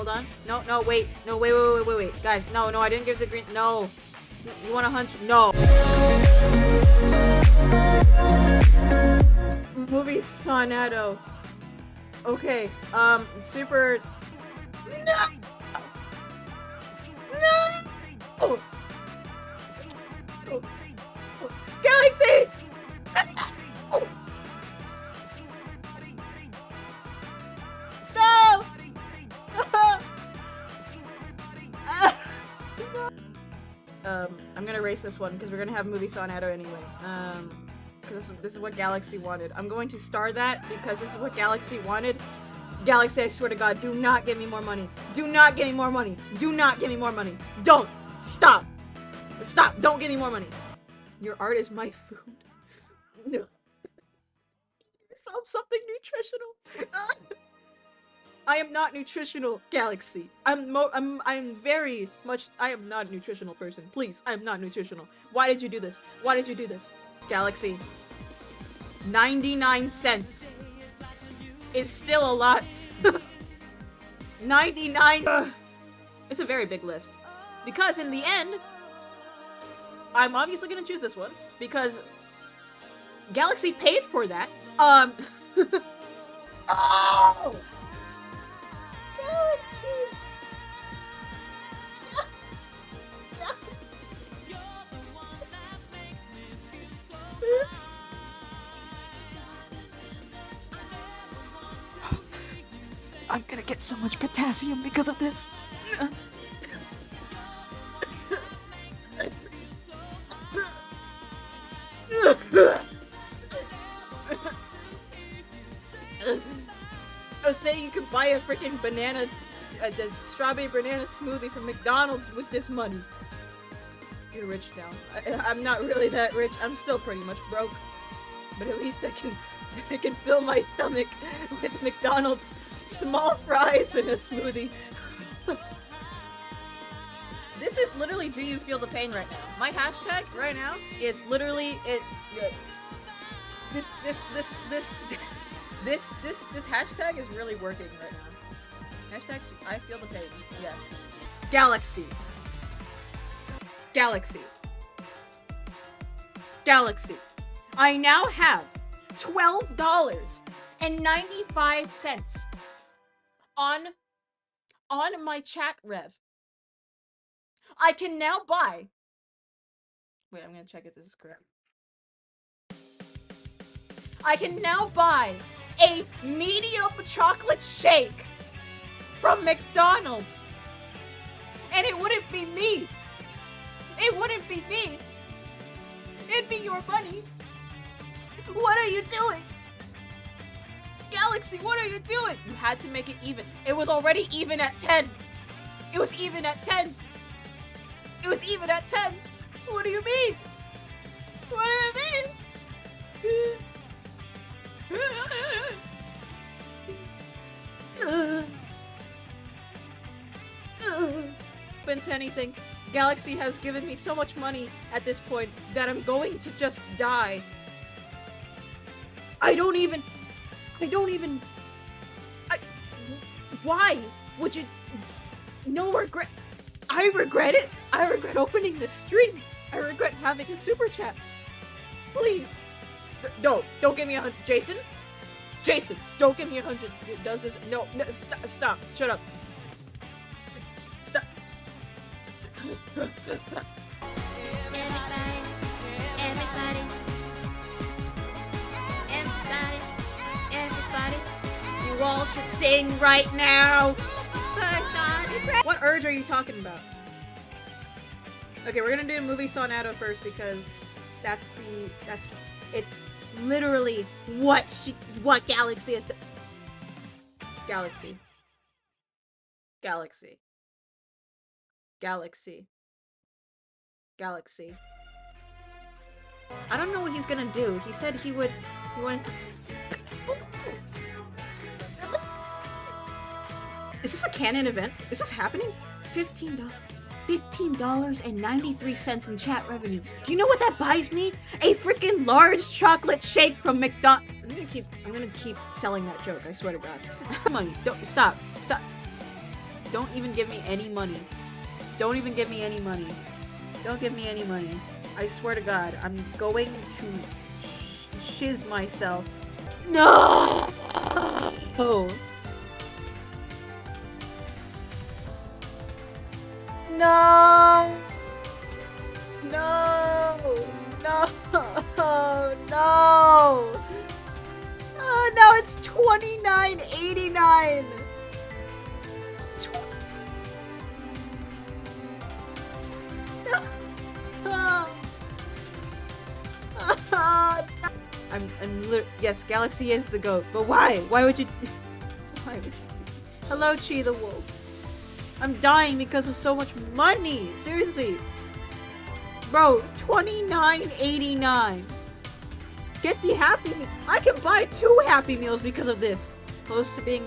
hold on. No, no, wait. No, wait. Guys, no, I didn't give the green. No. You want 100? No. Movie Sonado. Okay, super... No! No! Oh. Oh. Galaxy! Oh. No! I'm gonna erase this one because we're gonna have movie Sonado anyway. Because this is what Galaxy wanted. I'm going to star that because this is what Galaxy wanted. Galaxy, I swear to God, do not give me more money. Do not give me more money. Do not give me more money. Don't! Stop! Stop! Don't give me more money. Your art is my food. No. Something nutritional. I am not nutritional, Galaxy. I am very much. I am not a nutritional person. Please, I am not nutritional. Why did you do this? Why did you do this? Galaxy. 99 cents is still a lot. 99. It's a very big list. Because in the end, I'm obviously gonna choose this one because Galaxy paid for that. Oh! Galaxy! I'm gonna get so much potassium because of this. I was saying you could buy a freaking banana, the strawberry banana smoothie from McDonald's with this money. You're rich now. I'm not really that rich. I'm still pretty much broke. But at least I can fill my stomach with McDonald's small fries and a smoothie. This is literally, do you feel the pain right now? My hashtag right now is literally this hashtag is really working right now. Hashtag I feel the pain. Yes. Galaxy. Galaxy. Galaxy. I now have $12.95 on my chat rev. I can now buy. Wait, I'm gonna check if this is correct. I can now buy a medium chocolate shake from McDonald's. And it wouldn't be me. It wouldn't be me. It'd be your money. What are you doing? Galaxy, what are you doing? You had to make it even. It was already even at 10. It was even at 10. It was even at 10. What do you mean? What do you mean? Spent anything. Galaxy has given me so much money at this point that I'm going to just die. Why would you? No regret. I regret it. I regret opening this stream. I regret having a super chat. Please. Don't give me 100. Jason, don't give me 100. Does this? No, stop. Shut up. Stop. Everybody. You all should sing right now. What urge are you talking about? Okay, we're gonna do movie Sonado first because it's literally what Galaxy is. Galaxy. I don't know what he's gonna do. He said he wanted to. Is this a canon event? Is this happening? $15.93 in chat revenue. Do you know what that buys me? A freaking large chocolate shake from McDonald's. I'm gonna keep selling that joke, I swear to God. Money. Don't stop. Don't even give me any money. Don't even give me any money. Don't give me any money. I swear to God, I'm going to shiz myself. No! Oh. No! No! No! No! Oh, no, it's $29.89! Yes, Galaxy is the GOAT, but why? Why would you why would you Hello, Chi the Wolf. I'm dying because of so much money! Seriously! Bro, $29.89! Get the Happy Meal! I can buy 2 Happy Meals because of this! Close to being...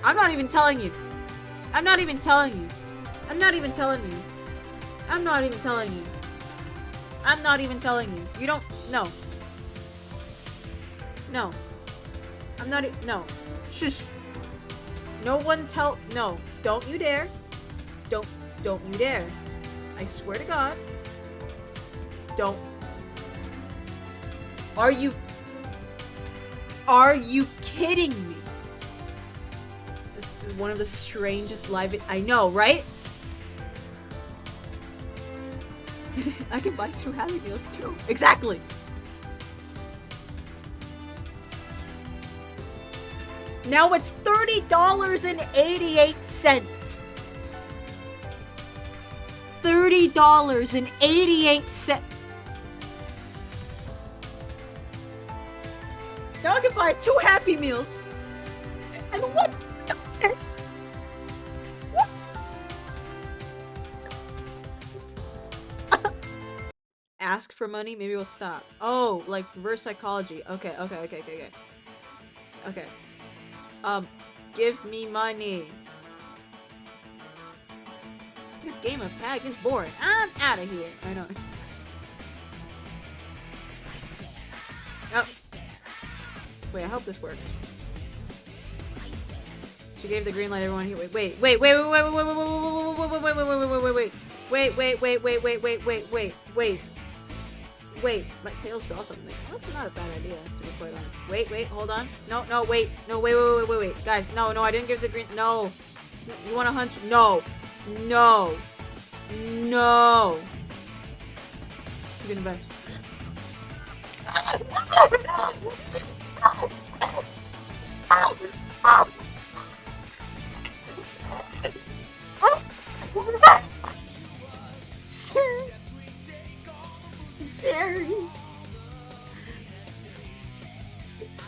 I'm not even telling you! I'm not even telling you! I'm not even telling you! I'm not even telling you! I'm not even telling you! You don't... No. No. I'm not no. Shush. No one tell- no. Don't you dare. Don't you dare. I swear to God. Don't. Are you kidding me? This is one of the strangest live- I know, right? I can buy 2 Happy Meals too. Exactly! Now it's $30.88. $30.88. Now I can buy 2 Happy Meals. And what? Ask for money, maybe we'll stop. Oh, like reverse psychology. Okay. Okay. Give me money. This game of tag is boring. I'm out of here. I know. Oh. Wait, I hope this works. She gave the green light, everyone here. Wait, my tails draw something. That's not a bad idea, to be quite honest. Wait, hold on. No, wait. No, wait. Guys, no, I didn't give the green. No. You want to hunt? No. You can invest.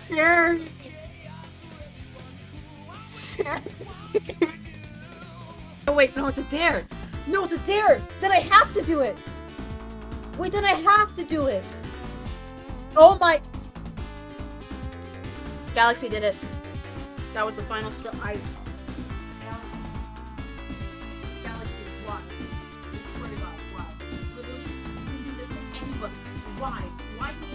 Sherry. Oh wait, no, it's a dare. No, it's a dare. Then I have to do it. Wait, then I have to do it. Oh my. Galaxy did it. That was the final straw. Galaxy, why? I swear to God, why? Literally, you can do this to anybody. Why? Why me?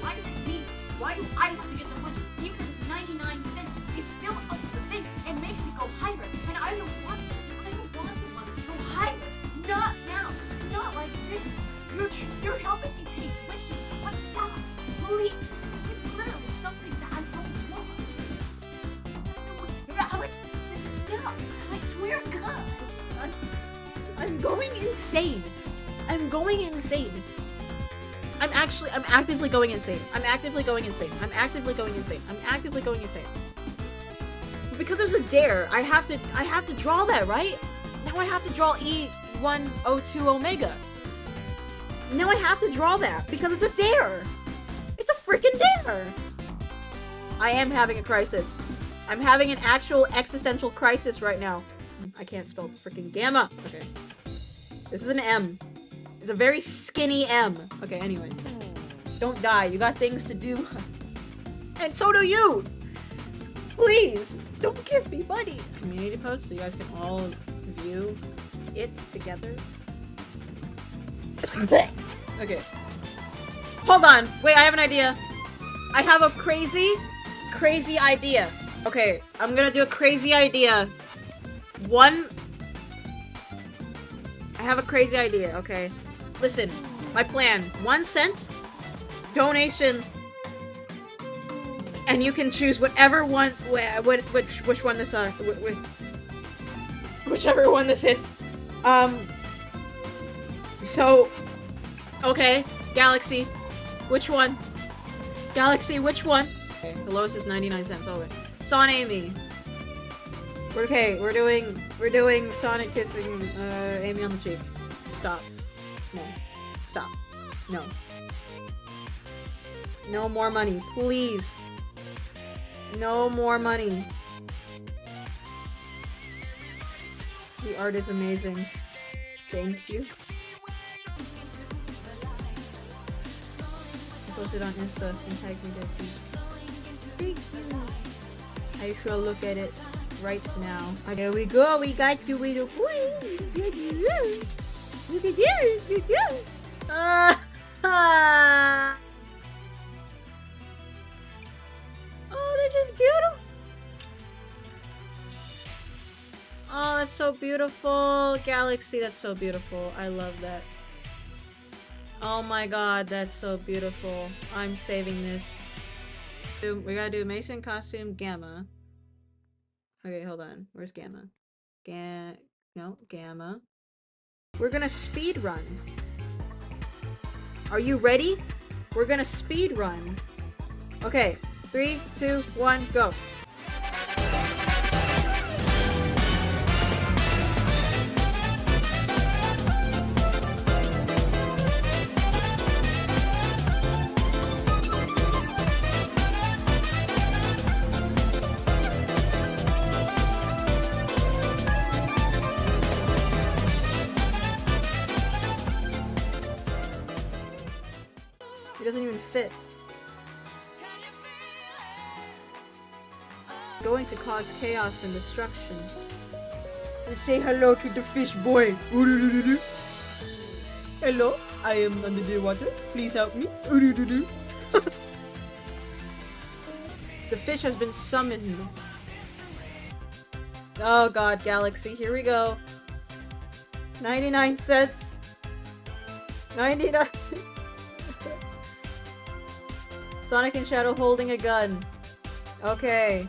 Why is it me? Why do I have to get the money? Even if it's 99 cents, it still ups the thing and makes it go higher. And I don't want it. I don't want the money to go higher. Not now. Not like this. You're helping me pay tuition. But stop. Please. It's literally something that I don't want. Stop. I swear to God. I'm going insane. I'm actively going insane. Because there's a dare, I have to draw that, right? Now I have to draw E102 Omega. Now I have to draw that because it's a dare. It's a freaking dare. I am having a crisis. I'm having an actual existential crisis right now. I can't spell freaking gamma. Okay. This is an M. It's a very skinny M. Okay, anyway. Don't die. You got things to do. And so do you! Please! Don't give me money! Community post so you guys can all view it together. Okay. Hold on. Wait, I have an idea. I have a crazy idea. Okay, I'm gonna do a crazy idea. One... I have a crazy idea, okay? Listen, my plan. 1 cent, donation, and you can choose whatever one, which one this, whichever one this is. So, okay, Galaxy, which one? Galaxy, which one? Okay, the lowest is 99 cents, always. Son Amy. Okay, we're doing Sonic kissing, Amy on the cheek. Stop. No. Stop. No. No more money, please. No more money. The art is amazing. Thank you. Post it on Insta and tag me there too. Thank you. I shall look at it right now. There we go. We got you with a Oh, this is beautiful. Oh, that's so beautiful. Galaxy, that's so beautiful. I love that. Oh my god, that's so beautiful. I'm saving this. We gotta do Mason costume Gamma. Okay, hold on. Where's Gamma? No, Gamma. We're gonna speed run. Are you ready? We're gonna speed run. Okay, 3, 2, 1, go. It doesn't even fit. Going to cause chaos and destruction. Let's say hello to the fish boy. Hello, I am under the water. Please help me. The fish has been summoned. Oh god, Galaxy, here we go. 99 cents. 99. Sonic and Shadow holding a gun. Okay.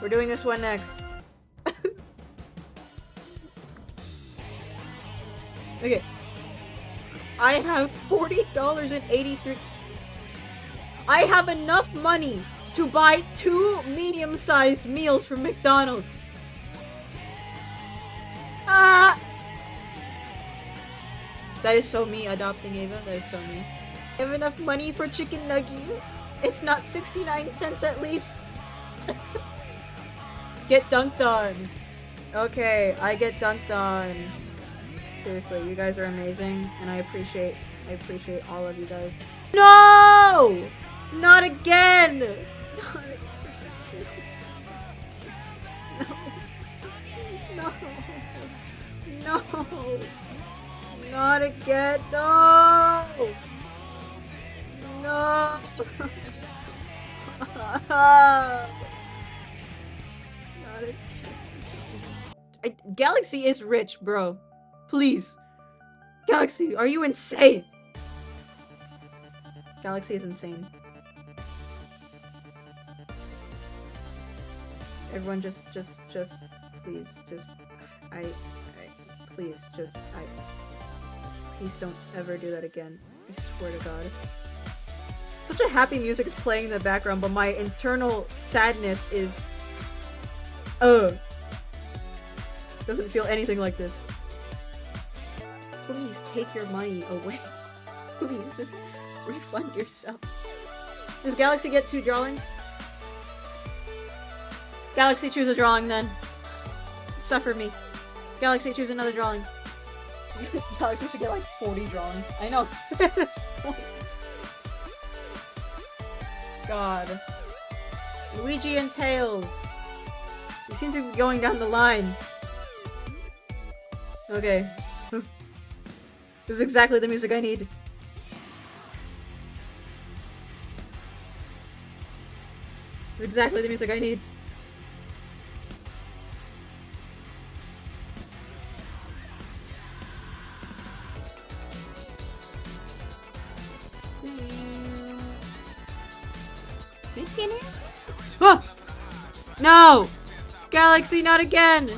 We're doing this one next. Okay. I have $40.83. I have enough money to buy 2 medium-sized meals from McDonald's. Ah! That is so me adopting Ava. That is so me. I have enough money for chicken nuggies. It's not 69 cents at least. Get dunked on. Okay, I get dunked on. Seriously, you guys are amazing, and I appreciate all of you guys. No! Not again! No. No. Not again. No! No! Not again. Galaxy is rich, bro. Please. Galaxy, are you insane? Galaxy is insane. Everyone just, please, please don't ever do that again. I swear to God. Such a happy music is playing in the background, but my internal sadness is... doesn't feel anything like this. Please take your money away. Please, just refund yourself. Does Galaxy get 2 drawings? Galaxy, choose a drawing then. Suffer me. Galaxy, choose another drawing. Galaxy should get like 40 drawings. I know. God. Luigi and Tails. You seem to be going down the line. Okay. This is exactly the music I need. This is exactly the music I need. Ah! No! Galaxy, not again!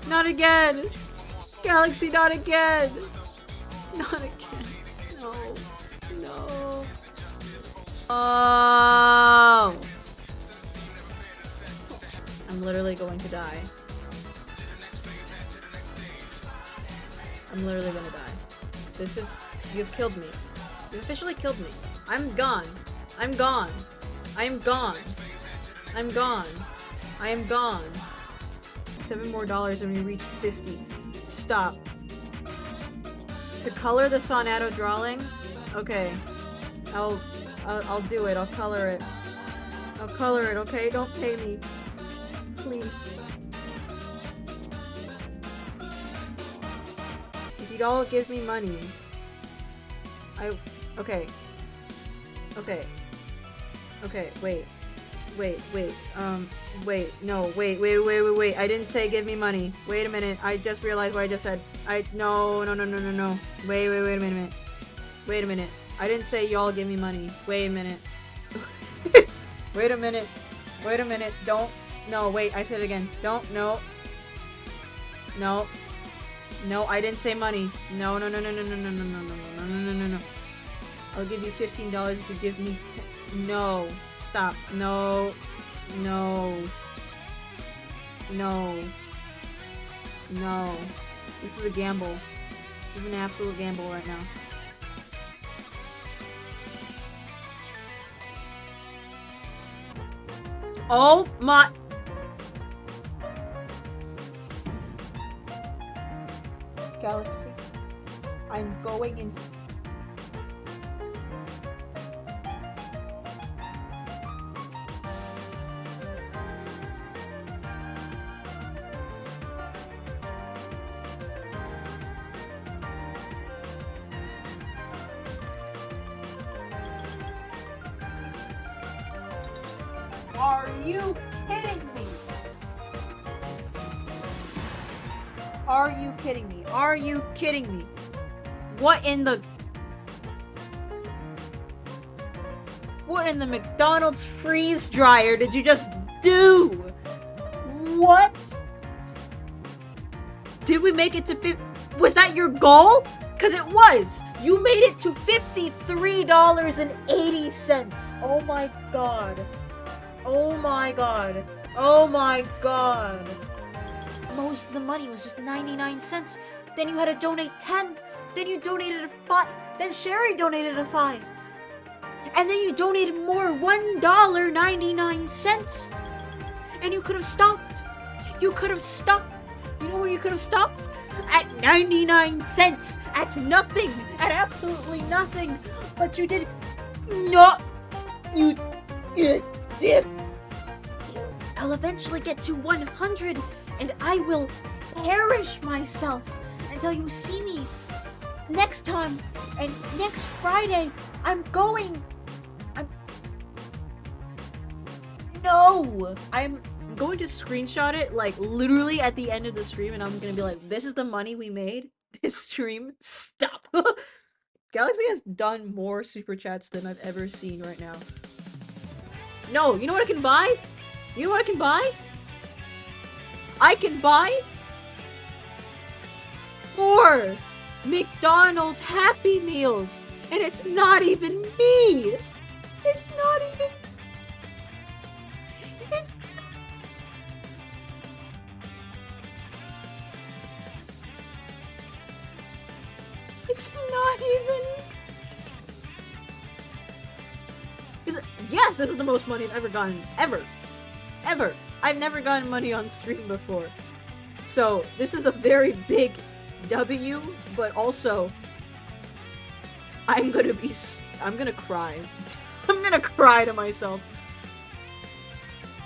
Not again! Galaxy, not again! Not again. No. No. Oh! I'm literally going to die. I'm literally gonna die. This is... You've killed me. You've officially killed me. I'm gone. I'm gone. I am gone. I'm gone. I am gone. $7 more and we reach 50. Stop. To color the Sonato drawing? Okay. I'll do it. I'll color it. I'll color it, okay? Don't pay me. Please. If you'd all give me money. Okay. Okay. Okay, wait. Wait. No, wait. I didn't say give me money. Wait a minute. I just realized what I just said. No. Wait a minute. Wait a minute. I didn't say y'all give me money. Wait a minute. Wait a minute. Don't. No, wait. I said it again. Don't. No, I didn't say money. No. I'll give you $15 if you give me No. Stop. No. This is a gamble. This is an absolute gamble right now. Oh my... Galaxy, I'm going in... Are you kidding me? Are you kidding me? Are you kidding me? What in the McDonald's freeze dryer did you just do? What? Did we make it to 50? Was that your goal? Cause it was. You made it to $53.80. Oh my god. Oh my god. Oh my god. Most of the money was just 99 cents. Then you had to donate 10. Then you donated a 5. Then Sherry donated a 5. And then you donated more, $1.99. And you could have stopped. You could have stopped. You know where you could have stopped? At 99 cents. At nothing. At absolutely nothing. But you did not. You did. I'll eventually get to 100 and I will perish myself until you see me next time. And next Friday, I'm going to screenshot it like literally at the end of the stream and I'm gonna be like, this is the money we made this stream. Stop. Galaxy has done more super chats than I've ever seen right now. No, you know what I can buy? You know what I can buy? I can buy 4 McDonald's Happy Meals. And it's not even me. It's not even... It's not even... Yes, this is the most money I've ever gotten. Ever. I've never gotten money on stream before. So, this is a very big W, but also... I'm gonna cry. I'm gonna cry to myself.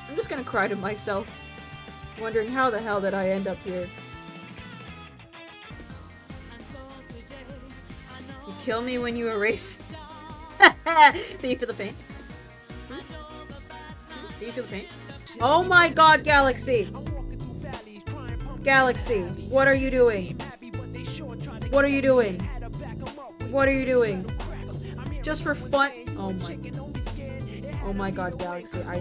I'm just gonna cry to myself. Wondering how the hell did I end up here. You kill me when you erase... Thank you for the pain. Do you feel the pain? Oh my god, Galaxy! Galaxy, what are you doing? What are you doing? What are you doing? Just for fun? Oh my... Oh my god, Galaxy, I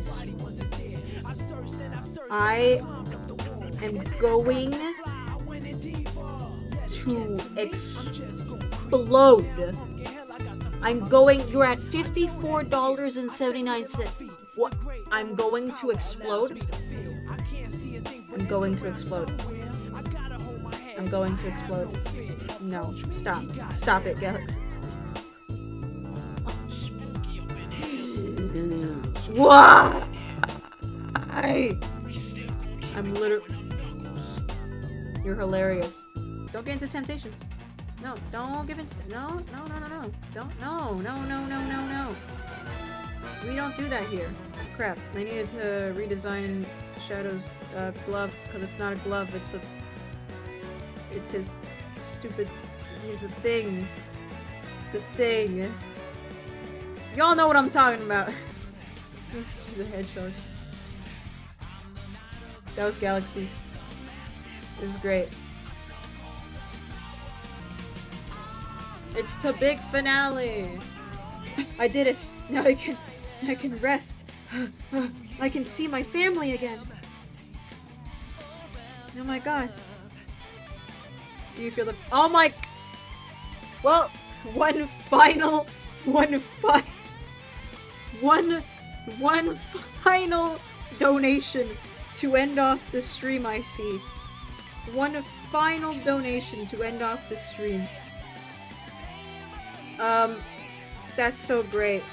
am going to explode. You're at $54.79. What? I'm going to explode. I'm going to explode. I'm going to explode. No, stop. Stop it, Galaxy. Why? I'm literally... You're hilarious. Don't get into temptations. No, don't give into... No. Don't... No. We don't do that here. Crap. I needed to redesign Shadow's glove, because it's not a glove, it's his stupid... He's a thing. The thing. Y'all know what I'm talking about. The hedgehog. That was Galaxy. It was great. It's the big finale. I did it. Now I can rest. I can see my family again. Oh my god. Do you feel the... Oh my... Well, one final donation to end off the stream, I see. One final donation to end off the stream. That's so great.